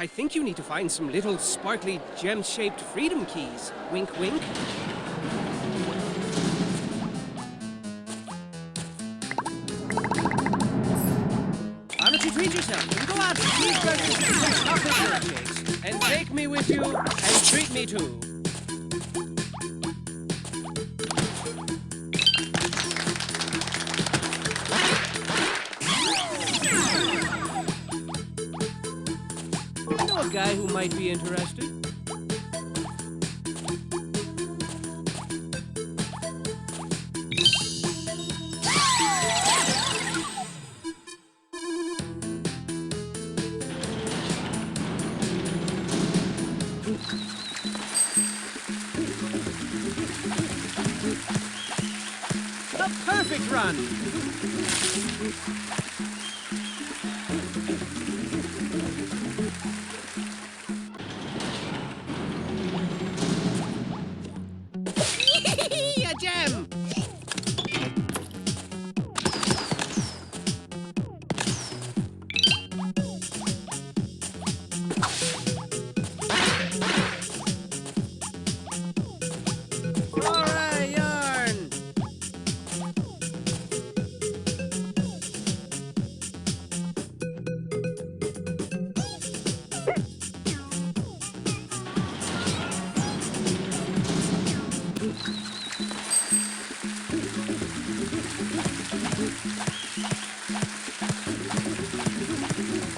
I think you need to find some little sparkly gem-shaped freedom keys. Wink, wink. Why don't you treat yourself and go out to cheeseburgers and chocolate milkshakes and take me with you and treat me too. A guy who might be interested. The perfect run.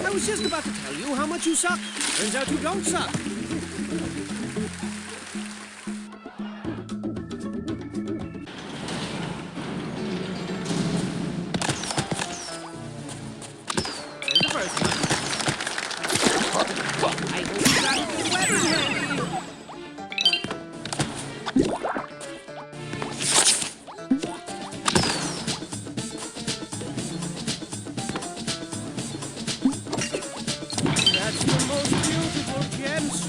I was just about to tell you how much you suck. Turns out you don't suck.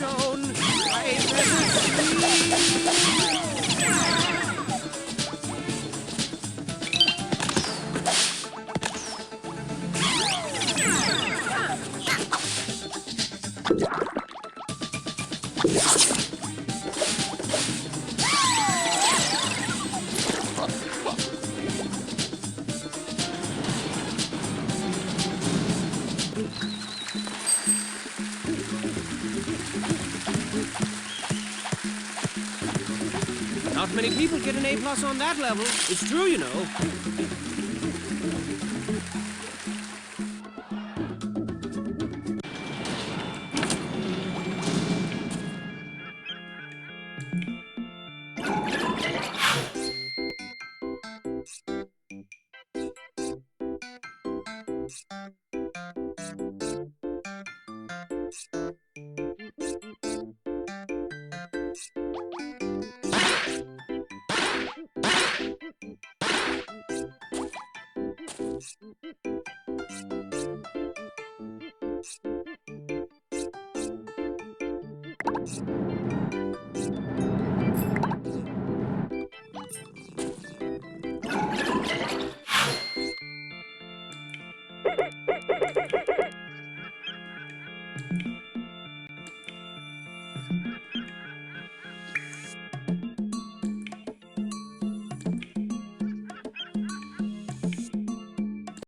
shown by a present Not many people get an A+ on that level. It's true, you know.